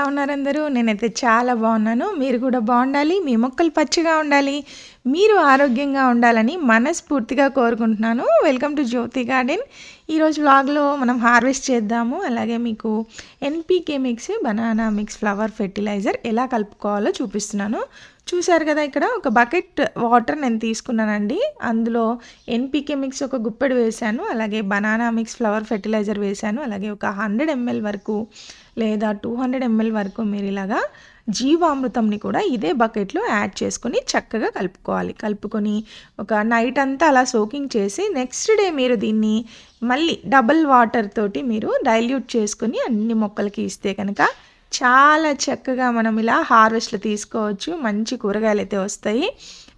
ఎలా ఉన్నారందరూ? నేనైతే చాలా బాగున్నాను. మీరు కూడా బాగుండాలి. మీ మొక్కలు పచ్చగా ఉండాలి. మీరు ఆరోగ్యంగా ఉండాలని మనస్ఫూర్తిగా కోరుకుంటున్నాను. Welcome to Jyothi garden. ఈరోజు వ్లాగ్లో మనం హార్వెస్ట్ చేద్దాము. అలాగే మీకు NPK mix, banana mix, flower fertiliser ఎలా కలుపుకోవాలో చూపిస్తున్నాను. చూసారు కదా, ఇక్కడ ఒక బకెట్ వాటర్ నేను తీసుకున్నానండి. అందులో ఎన్‌పీకే మిక్స్ ఒక గుప్పెడు వేశాను. అలాగే బనానా మిక్స్, ఫ్లవర్ ఫెర్టిలైజర్ వేశాను. అలాగే ఒక 100 ml వరకు లేదా 200 ml వరకు మీరు ఇలాగా జీవామృతంని కూడా ఇదే బకెట్లో యాడ్ చేసుకొని చక్కగా కలుపుకొని ఒక నైట్ అంతా అలా సోకింగ్ చేసి నెక్స్ట్ డే మీరు దీన్ని మళ్ళీ డబుల్ వాటర్ తోటి మీరు డైల్యూట్ చేసుకొని అన్ని మొక్కలకి ఇస్తే కనుక చాలా చక్కగా మనం ఇలా హార్వెస్ట్లు తీసుకోవచ్చు. మంచి కూరగాయలు అయితే వస్తాయి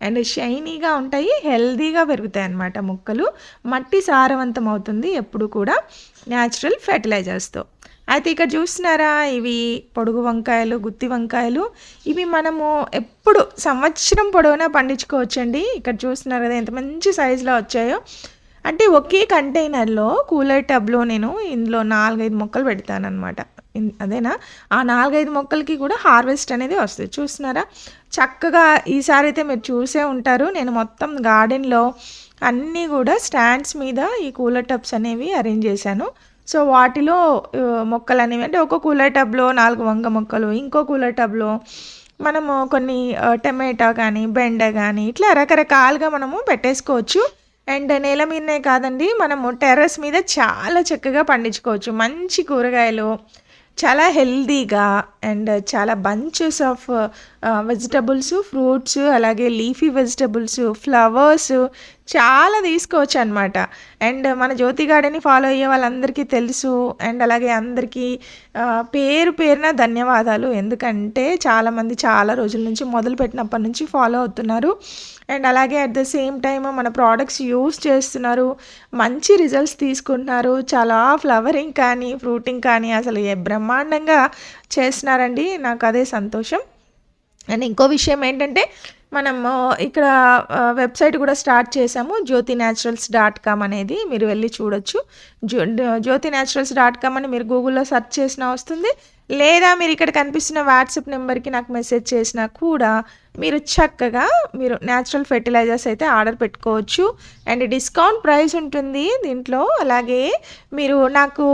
అండ్ షైనీగా ఉంటాయి, హెల్దీగా పెరుగుతాయి అన్నమాట మొక్కలు. మట్టి సారవంతం అవుతుంది ఎప్పుడు కూడా న్యాచురల్ ఫెర్టిలైజర్స్తో. అయితే ఇక్కడ చూస్తున్నారా, ఇవి పొడుగు వంకాయలు, గుత్తి వంకాయలు. ఇవి మనము ఎప్పుడు సంవత్సరం పొడవునా పండించుకోవచ్చండి. ఇక్కడ చూస్తున్నారు కదా ఎంత మంచి సైజులో వచ్చాయో. అంటే ఒకే కంటైనర్లో కూలర్ టబ్లో నేను ఇందులో 4-5 మొక్కలు పెడతానమాట. అదేనా, ఆ 4-5 మొక్కలకి కూడా హార్వెస్ట్ అనేది వస్తుంది. చూస్తున్నారా చక్కగా. ఈసారి అయితే మీరు చూసే ఉంటారు, నేను మొత్తం గార్డెన్లో అన్నీ కూడా స్టాండ్స్ మీద ఈ కూలర్ టబ్స్ అనేవి అరేంజ్ చేశాను. సో వాటిలో మొక్కలు అనేవి, అంటే ఒక కూలర్ టబ్లో 4 వంగ మొక్కలు, ఇంకో కూలర్ టబ్లో మనము కొన్ని టమాటా కానీ బెండ కానీ ఇట్లా రకరకాలుగా మనము పెట్టేసుకోవచ్చు. అండ్ నేల మీదనే కాదండి, మనము టెర్రస్ మీద చాలా చక్కగా పండించుకోవచ్చు మంచి కూరగాయలు, చాలా హెల్దీగా. అండ్ చాలా బంచెస్ ఆఫ్ వెజిటబుల్స్, ఫ్రూట్స్, అలాగే లీఫీ వెజిటబుల్స్, ఫ్లవర్స్ చాలా తీసుకోవచ్చు అనమాట. అండ్ మన జ్యోతి గార్డెన్ని ఫాలో అయ్యే వాళ్ళందరికీ తెలుసు. అండ్ అలాగే అందరికీ పేరు పేరున ధన్యవాదాలు. ఎందుకంటే చాలామంది చాలా రోజుల నుంచి మొదలుపెట్టినప్పటి నుంచి ఫాలో అవుతున్నారు. అండ్ అలాగే అట్ ద సేమ్ టైమ్ మన ప్రోడక్ట్స్ యూస్ చేస్తున్నారు, మంచి రిజల్ట్స్ తీసుకుంటున్నారు. చాలా ఫ్లవరింగ్ కానీ ఫ్రూటింగ్ కానీ అసలు బ్రహ్మాండంగా చేస్తున్నారండి. నాకు అదే సంతోషం. అండ్ ఇంకో విషయం ఏంటంటే, మనము ఇక్కడ వెబ్సైట్ కూడా స్టార్ట్ చేసాము, jyotiNaturals.com అనేది. మీరు వెళ్ళి చూడొచ్చు. jyotiNaturals.com అని మీరు గూగుల్లో సెర్చ్ చేసినా వస్తుంది, లేదా మీరు ఇక్కడ కనిపిస్తున్న వాట్సాప్ నెంబర్కి నాకు మెసేజ్ చేసినా కూడా మీరు చక్కగా మీరు న్యాచురల్ ఫెర్టిలైజర్స్ అయితే ఆర్డర్ పెట్టుకోవచ్చు. అండ్ డిస్కౌంట్ ప్రైస్ ఉంటుంది దీంట్లో. అలాగే మీరు నాకు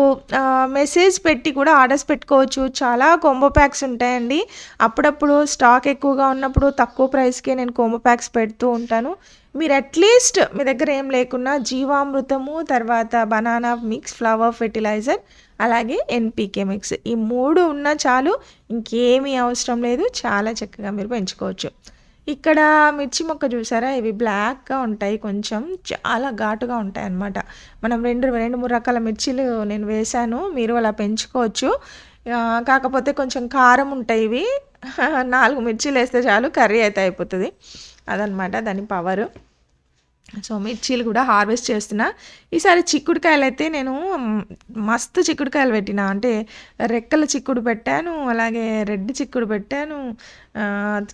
మెసేజ్ పెట్టి కూడా ఆర్డర్స్ పెట్టుకోవచ్చు. చాలా కాంబో ప్యాక్స్ ఉంటాయండి. అప్పుడప్పుడు స్టాక్ ఎక్కువగా ఉన్నప్పుడు తక్కువ ప్రైస్కే నేను కాంబో ప్యాక్స్ పెడుతూ ఉంటాను. మీరు అట్లీస్ట్ మీ దగ్గర ఏం లేకున్నా జీవామృతము, తర్వాత బనానా మిక్స్, ఫ్లవర్ ఫెర్టిలైజర్, అలాగే ఎన్‌పీకే మిక్స్, ఈ 3 ఉన్నా చాలు, ఇంకేమీ అవసరం లేదు. చాలా చక్కగా మీరు పెంచుకోవచ్చు. ఇక్కడ మిర్చి మొక్క చూసారా, ఇవి బ్లాక్గా ఉంటాయి, కొంచెం చాలా ఘాటుగా ఉంటాయి అన్నమాట. మనం 2-3 రకాల మిర్చీలు నేను వేశాను, మీరు అలా పెంచుకోవచ్చు. కాకపోతే కొంచెం కారం ఉంటాయి ఇవి. 4 మిర్చీలు వేస్తే చాలు, కర్రీ అయితే అయిపోతుంది. అదనమాట దాని పవరు. సో మిర్చీలు కూడా హార్వెస్ట్ చేస్తున్నా. ఈసారి చిక్కుడుకాయలు అయితే నేను మస్తు చిక్కుడుకాయలు పెట్టిన, అంటే రెక్కల చిక్కుడు పెట్టాను, అలాగే రెడ్ చిక్కుడు పెట్టాను,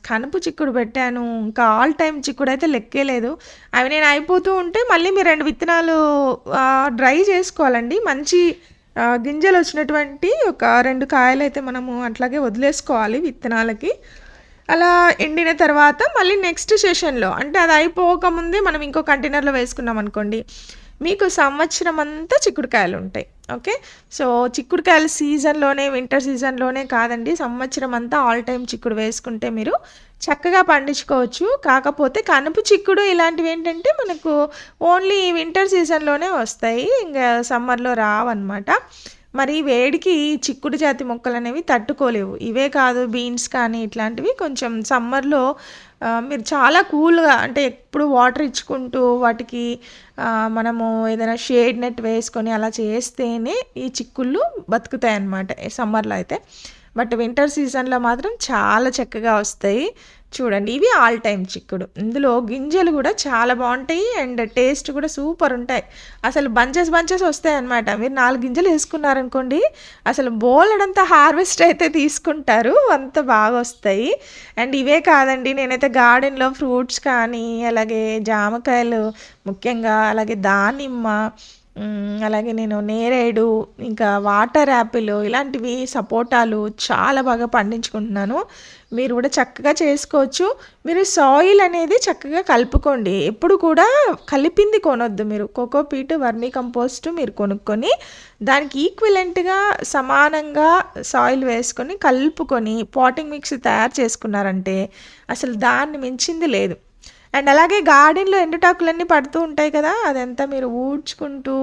కనుపు చిక్కుడు పెట్టాను. ఇంకా ఆల్ టైమ్ చిక్కుడు అయితే లెక్కే లేదు. అవి నేను అయిపోతూ ఉంటే మళ్ళీ మీరు 2 విత్తనాలు డ్రై చేసుకోవాలండి. మంచి గింజలు వచ్చినటువంటి ఒక 2 కాయలు అయితే మనము అట్లాగే వదిలేసుకోవాలి విత్తనాలకి. అలా ఎండిన తర్వాత మళ్ళీ నెక్స్ట్ సెషన్లో, అంటే అది అయిపోకముందే మనం ఇంకో కంటైనర్లో వేసుకున్నాం అనుకోండి, మీకు సంవత్సరం అంతా చిక్కుడుకాయలు ఉంటాయి. ఓకే, సో చిక్కుడుకాయల సీజన్లోనే, వింటర్ సీజన్లోనే కాదండి, సంవత్సరం అంతా ఆల్ టైమ్ చిక్కుడు వేసుకుంటే మీరు చక్కగా పండించుకోవచ్చు. కాకపోతే కనుపు చిక్కుడు ఇలాంటివి ఏంటంటే మనకు ఓన్లీ వింటర్ సీజన్లోనే వస్తాయి, ఇంకా సమ్మర్లో రావన్నమాట. మరి వేడికి చిక్కుడు జాతి మొక్కలు అనేవి తట్టుకోలేవు. ఇవే కాదు, బీన్స్ కానీ ఇట్లాంటివి కొంచెం సమ్మర్లో మీరు చాలా కూల్గా, అంటే ఎప్పుడు వాటర్ ఇచ్చుకుంటూ వాటికి మనము ఏదైనా షేడ్ నెట్ వేసుకొని అలా చేస్తేనే ఈ చిక్కుళ్ళు బతుకుతాయి అన్నమాట సమ్మర్లో అయితే. బట్ వింటర్ సీజన్లో మాత్రం చాలా చక్కగా వస్తాయి. చూడండి, ఇవి ఆల్ టైమ్ చిక్కుడు. ఇందులో గింజలు కూడా చాలా బాగుంటాయి అండ్ టేస్ట్ కూడా సూపర్ ఉంటాయి. అసలు బంచెస్ వస్తాయి అన్నమాట. మీరు 4 గింజలు వేసుకున్నారనుకోండి, అసలు బోలెడంతా హార్వెస్ట్ అయితే తీసుకుంటారు, అంత బాగా వస్తాయి. అండ్ ఇవే కాదండి, నేనైతే గార్డెన్లో ఫ్రూట్స్ కానీ, అలాగే జామకాయలు ముఖ్యంగా, అలాగే దానిమ్మ, అలాగే నేను నేరేడు, ఇంకా వాటర్ యాపిల్ ఇలాంటివి సపోటాలు చాలా బాగా పండించుకుంటున్నాను. మీరు కూడా చక్కగా చేసుకోవచ్చు. మీరు సాయిల్ అనేది చక్కగా కలుపుకోండి. ఎప్పుడు కూడా కలిపింది కొనొద్దు మీరు. కోకోపీట్, వర్మీ కంపోస్ట్ మీరు కొనుక్కొని దానికి ఈక్విలెంట్‌గా సమానంగా సాయిల్ వేసుకొని కలుపుకొని పాటింగ్ మిక్స్ తయారు చేసుకున్నారంటే అసలు దాన్ని మించింది లేదు. అండ్ అలాగే గార్డెన్‌లో ఎండుటాకులన్నీ పడుతూ ఉంటాయి కదా! అదంతా మీరు ఊడ్చుకుంటూ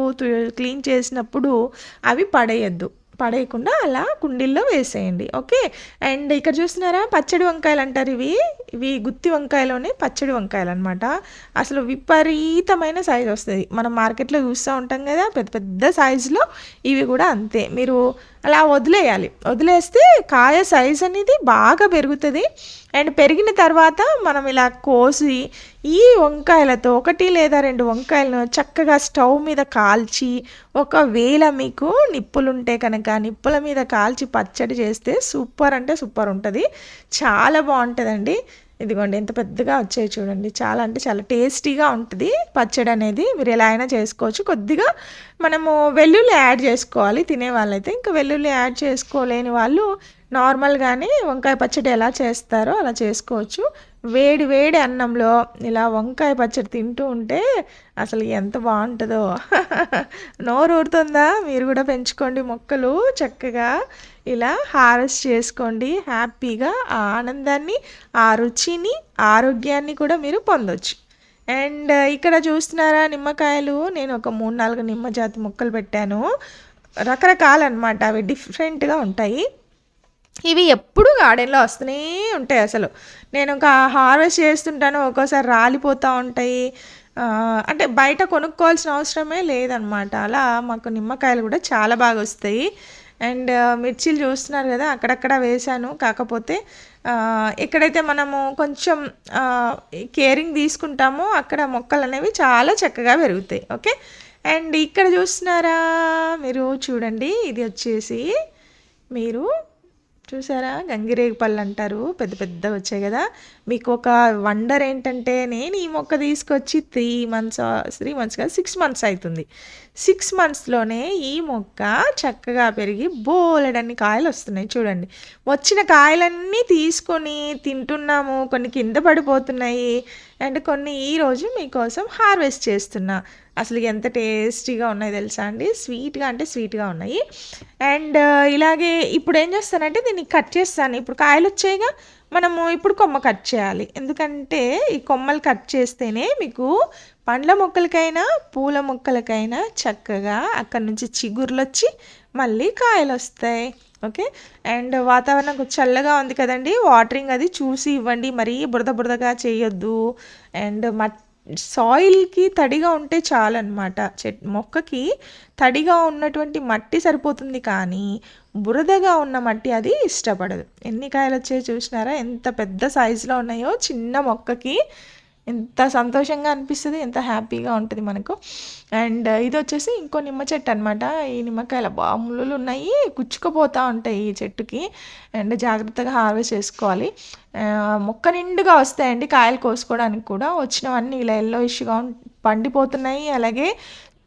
క్లీన్ చేసినప్పుడు అవి పడేయొద్దు. పడేయకుండా అలా కుండీల్లో వేసేయండి. ఓకే. అండ్ ఇక్కడ చూస్తున్నారా పచ్చడి వంకాయలంటారు ఇవి. ఇవి గుత్తి వంకాయలోనే పచ్చడి వంకాయలనమాట. అసలు విపరీతమైన సైజ్ వస్తది. మనం మార్కెట్‌లో చూస్తా ఉంటాం కదా! పెద్ద పెద్ద సైజులో ఇవి కూడా అంతే. మీరు అలా వదిలేయాలి. వదిలేస్తే కాయ సైజ్ అనేది బాగా పెరుగుతది. అండ్ పెరిగిన తర్వాత మనం ఇలా కోసి ఈ వంకాయలతో 1 లేదా 2 వంకాయలను చక్కగా స్టవ్ మీద కాల్చి, ఒకవేళ మీకు నిప్పులుంటే కనుక నిప్పుల మీద కాల్చి పచ్చడి చేస్తే సూపర్ అంటే సూపర్ ఉంటది. చాలా బావుంటదండి. ఇదిగోండి ఎంత పెద్దగా వచ్చాయి చూడండి. చాలా అంటే చాలా టేస్టీగా ఉంటది పచ్చడి అనేది. మీరు ఎలా అయినా చేసుకోవచ్చు. కొద్దిగా మనము వెల్లుల్లి యాడ్ చేసుకోవాలి తినే వాళ్ళైతే. ఇంకా వెల్లుల్లి యాడ్ చేసుకోలేని వాళ్ళు నార్మల్‌గానే వంకాయ పచ్చడి ఎలా చేస్తారో అలా చేసుకోవచ్చు. వేడి వేడి అన్నంలో ఇలా వంకాయ పచ్చడి తింటూ ఉంటే అసలు ఎంత బావుంటదో. నోరూరుతుందా? మీరు కూడా పెంచుకోండి మొక్కలు చక్కగా. ఇలా హార్వెస్ట్ చేసుకోండి. హ్యాపీగా ఆ ఆనందాన్ని, ఆ రుచిని, ఆరోగ్యాన్ని కూడా మీరు పొందొచ్చు. అండ్ ఇక్కడ చూస్తున్నారా నిమ్మకాయలు నేను ఒక 3, 4 నిమ్మ జాతి మొక్కలు పెట్టాను. రకరకాలనమాట. అవి డిఫరెంట్‌గా ఉంటాయి. ఇవి ఎప్పుడూ గార్డెన్‌లో వస్తూనే ఉంటాయి అసలు. నేను ఇంకా హార్వెస్ట్ చేస్తుంటాను. ఒక్కోసారి రాలిపోతా ఉంటాయి. అంటే బయట కొనుక్కోవాల్సిన అవసరమే లేదనమాట. అలా మాకు నిమ్మకాయలు కూడా చాలా బాగా వస్తాయి. అండ్ మిర్చీలు చూస్తున్నారు కదా! అక్కడక్కడ వేశాను. కాకపోతే ఎక్కడైతే మనము కొంచెం కేరింగ్ తీసుకుంటామో అక్కడ మొక్కలనేవి చాలా చక్కగా పెరుగుతాయి. ఓకే. అండ్ ఇక్కడ చూస్తున్నారా మీరు చూడండి. ఇది వచ్చేసి మీరు చూసారా గంగిరేగి పళ్ళు అంటారు. పెద్ద పెద్దగా వచ్చాయి కదా! మీకు ఒక వండర్ ఏంటంటే నేను ఈ మొక్క తీసుకొచ్చి 3 మంత్స్ కాదు 6 మంత్స్ అవుతుంది. 6 మంత్స్‌లోనే ఈ మొక్క చక్కగా పెరిగి బోలెడన్ని కాయలు వస్తున్నాయి చూడండి. వచ్చిన కాయలన్నీ తీసుకొని తింటున్నాము. కొన్ని కింద పడిపోతున్నాయి. అండ్ కొన్ని ఈరోజు మీకోసం హార్వెస్ట్ చేస్తున్నా. అసలు ఎంత టేస్టీగా ఉన్నాయి తెలుసా అండి. స్వీట్‌గా అంటే స్వీట్‌గా ఉన్నాయి. అండ్ ఇలాగే ఇప్పుడు ఏం చేస్తానంటే దీన్ని కట్ చేస్తాను. ఇప్పుడు కాయలు వచ్చాయిగా మనము ఇప్పుడు కొమ్మ కట్ చేయాలి. ఎందుకంటే ఈ కొమ్మలు కట్ చేస్తేనే మీకు పండ్ల మొక్కలకైనా పూల మొక్కలకైనా చక్కగా అక్కడి నుంచి చిగుర్లొచ్చి మళ్ళీ కాయలు వస్తాయి. ఓకే. అండ్ వాతావరణం కొంచెం చల్లగా ఉంది కదండి. వాటరింగ్ అది చూసి ఇవ్వండి. మరీ బురద బురదగా చేయొద్దు. అండ్ సాయిల్‌కి తడిగా ఉంటే చాలన్నమాట. మొక్కకి తడిగా ఉన్నటువంటి మట్టి సరిపోతుంది కానీ, బురదగా ఉన్న మట్టి అది ఇష్టపడదు. ఎన్ని కాయలొచ్చాయో చూసినారా? ఎంత పెద్ద సైజులో ఉన్నాయో చిన్న మొక్కకి. ఎంత సంతోషంగా అనిపిస్తది. ఎంత హ్యాపీగా ఉంటది మనకు. అండ్ ఇదొచ్చేసి ఇంకో నిమ్మ చెట్టు అనమాట. ఈ నిమ్మకాయలు ముల్లులున్నాయి. గుచ్చుకుపోతా ఉంటాయి ఈ చెట్టుకి. అండ్ జాగ్రత్తగా హార్వెస్ట్ చేసుకోవాలి. మొక్క నిండుగా వస్తాయండి కాయలు కోసుకోవడానికి కూడా. వచ్చినవన్నీ ఇలా యెల్లోయిష్‌గా పండిపోతున్నాయి. అలాగే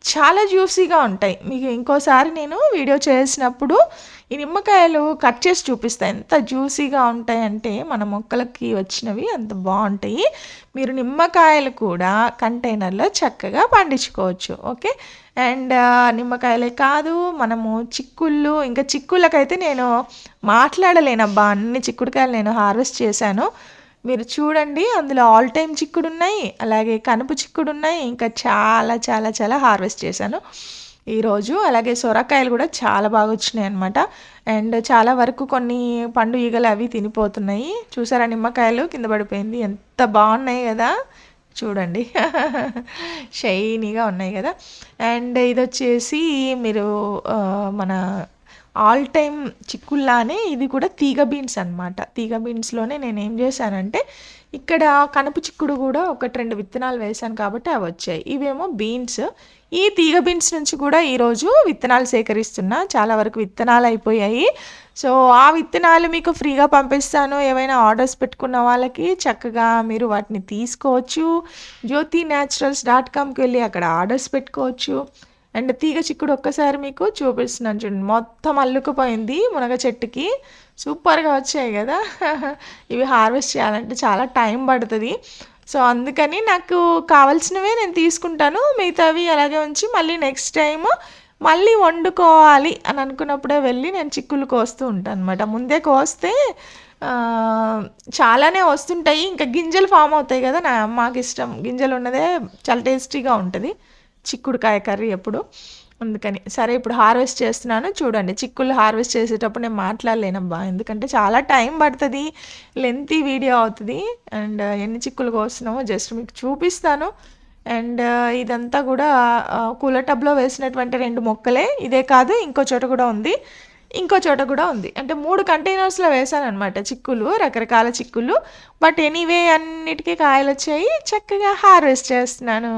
చాలా జ్యూసీగా ఉంటాయి. మీకు ఇంకోసారి నేను వీడియో చేసినప్పుడు ఈ నిమ్మకాయలు కట్ చేసి చూపిస్తా. ఎంత జ్యూసీగా ఉంటాయంటే మన మొక్కలకి వచ్చినవి అంత బావుంటాయి. మీరు నిమ్మకాయలు కూడా కంటైనర్‌లో చక్కగా పండించుకోవచ్చు. ఓకే. అండ్ నిమ్మకాయలే కాదు మనము చిక్కుళ్ళు ఇంకా చిక్కుళ్ళకైతే నేను మాట్లాడలేనబ్బా! అన్ని చిక్కుడుకాయలు నేను హార్వెస్ట్ చేశాను. మీరు చూడండి అందులో ఆల్ టైమ్ చిక్కుడున్నాయి. అలాగే కనుపు చిక్కుడున్నాయి. ఇంకా చాలా చాలా చాలా హార్వెస్ట్ చేశాను ఈరోజు. అలాగే సొరకాయలు కూడా చాలా బాగా వచ్చినాయన్నమాట. అండ్ చాలా వరకు కొన్ని పండు ఈగలు అవి తినిపోతున్నాయి. చూసారా నిమ్మకాయలు కింద పడిపోయింది. ఎంత బాగున్నాయి కదా! చూడండి. షైనీగా ఉన్నాయి కదా! అండ్ ఇదొచ్చేసి మీరు మన ఆల్ టైమ్ చిక్కుల్లానే ఇది కూడా తీగ బీన్స్ అనమాట. తీగ బీన్స్‌లోనే నేనేం చేశానంటే ఇక్కడ కనుపు చిక్కుడు కూడా 1, 2 విత్తనాలు వేశాను కాబట్టి అవి వచ్చాయి. ఇవేమో బీన్స్. ఈ తీగ బీన్స్ నుంచి కూడా ఈరోజు విత్తనాలు సేకరిస్తున్నా. చాలా వరకు విత్తనాలు అయిపోయాయి. సో ఆ విత్తనాలు మీకు ఫ్రీగా పంపిస్తాను. ఏవైనా ఆర్డర్స్ పెట్టుకున్న వాళ్ళకి చక్కగా మీరు వాటిని తీసుకోవచ్చు. jyotinaturals.comకి వెళ్ళి అక్కడ ఆర్డర్స్ పెట్టుకోవచ్చు. అండ్ తీగ చిక్కుడు ఒక్కసారి మీకు చూపిస్తున్నాను చూడండి, మొత్తం అల్లుకుపోయింది మునగ చెట్టుకి. సూపర్గా వచ్చాయి కదా. ఇవి హార్వెస్ట్ చేయాలంటే చాలా టైం పడుతుంది. సో అందుకని నాకు కావాల్సినవే నేను తీసుకుంటాను, మిగతావి అలాగే ఉంచి మళ్ళీ నెక్స్ట్ టైము మళ్ళీ వండుకోవాలి అని అనుకున్నప్పుడే వెళ్ళి నేను చిక్కులు కోస్తూ ఉంటాను అనమాట. ముందే కోస్తే చాలానే వస్తుంటాయి, ఇంకా గింజలు ఫామ్ అవుతాయి కదా. మాకు ఇష్టం గింజలు ఉన్నదే, చాలా టేస్టీగా ఉంటుంది చిక్కుడుకాయ కర్రీ ఎప్పుడు. అందుకని సరే ఇప్పుడు హార్వెస్ట్ చేస్తున్నాను చూడండి. చిక్కులు హార్వెస్ట్ చేసేటప్పుడు నేను మాట్లాడలేనబ్బా, ఎందుకంటే చాలా టైం పడుతుంది, లెంతీ వీడియో అవుతుంది. అండ్ ఎన్ని చిక్కులు కోస్తున్నామో జస్ట్ మీకు చూపిస్తాను. అండ్ ఇదంతా కూడా కూలర్ టబ్లో వేసినటువంటి 2 మొక్కలే, ఇదే కాదు ఇంకో చోట కూడా ఉంది, ఇంకో చోట కూడా ఉంది. అంటే 3 కంటైనర్స్లో వేసాను అనమాట చిక్కులు, రకరకాల చిక్కులు. బట్ ఎనీవే అన్నిటికీ కాయలు వచ్చాయి, చక్కగా హార్వెస్ట్ చేస్తున్నాను.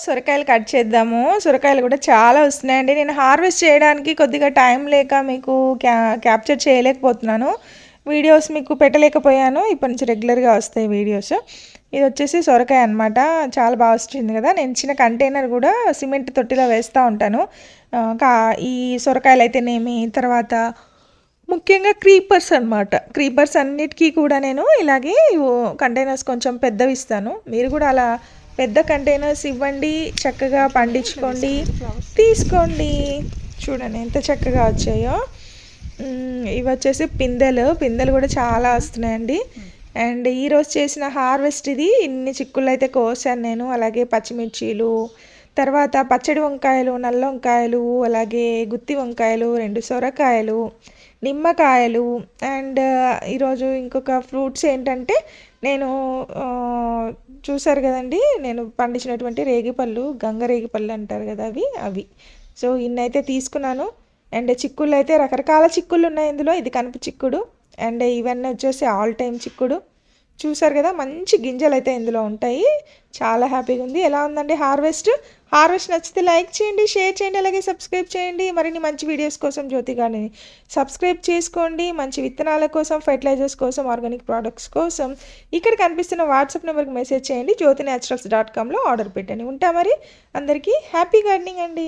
సొరకాయలు కట్ చేద్దాము. సొరకాయలు కూడా చాలా వస్తున్నాయండి. నేను హార్వెస్ట్ చేయడానికి కొద్దిగా టైం లేక మీకు క్యాప్చర్ చేయలేకపోతున్నాను, వీడియోస్ మీకు పెట్టలేకపోయాను. ఇప్పటి నుంచి రెగ్యులర్గా వస్తాయి వీడియోస్. ఇది వచ్చేసి సొరకాయ అనమాట, చాలా బాగా వచ్చింది కదా. నేను చిన్న కంటైనర్ కూడా సిమెంట్ తొట్టిలో వేస్తూ ఉంటాను. ఈ సొరకాయలు అయితేనేమి, తర్వాత ముఖ్యంగా క్రీపర్స్ అనమాట. క్రీపర్స్ అన్నిటికీ కూడా నేను ఇలాగే కంటైనర్స్ కొంచెం పెద్దవి ఇస్తాను. మీరు కూడా అలా పెద్ద కంటైనర్స్ ఇవ్వండి, చక్కగా పండించుకోండి, తీసుకోండి. చూడండి ఎంత చక్కగా వచ్చాయో. ఇవి వచ్చేసి పిందెలు కూడా చాలా వస్తున్నాయండి. అండ్ ఈరోజు చేసిన హార్వెస్ట్ ఇది. ఇన్ని చిక్కులు అయితే కోసాను నేను. అలాగే పచ్చిమిర్చీలు, తర్వాత పచ్చడి వంకాయలు, నల్ల వంకాయలు, అలాగే గుత్తి వంకాయలు, 2 సొరకాయలు, నిమ్మకాయలు. అండ్ ఈరోజు ఇంకొక ఫ్రూట్స్ ఏంటంటే, నేను చూసారు కదండి, నేను పండించినటువంటి రేగిపళ్ళు, గంగరేగిపళ్ళు అంటారు కదా, అవి. సో ఇన్నైతే తీసుకున్నాను. అండ్ చిక్కుళ్ళు అయితే రకరకాల చిక్కుళ్ళు ఉన్నాయి ఇందులో. ఇది కనుపు చిక్కుడు, అండ్ ఇవన్నీ వచ్చేసి ఆల్ టైమ్ చిక్కుడు. చూసారు కదా, మంచి గింజలైతే ఇందులో ఉంటాయి. చాలా హ్యాపీగా ఉంది. ఎలా ఉందండి హార్వెస్ట్? హార్వెస్ట్ నచ్చితే లైక్ చేయండి, షేర్ చేయండి, అలాగే సబ్స్క్రైబ్ చేయండి. మరిన్ని మంచి వీడియోస్ కోసం జ్యోతి గార్డెన్ సబ్స్క్రైబ్ చేసుకోండి. మంచి విత్తనాల కోసం, ఫెర్టిలైజర్స్ కోసం, ఆర్గానిక్ ప్రోడక్ట్స్ కోసం ఇక్కడ కనిపిస్తున్న వాట్సాప్ నెంబర్కి మెసేజ్ చేయండి. jyotinaturals.comలో ఆర్డర్ పెట్టండి. ఉంటా మరి. అందరికీ హ్యాపీ గార్డెనింగ్ అండి.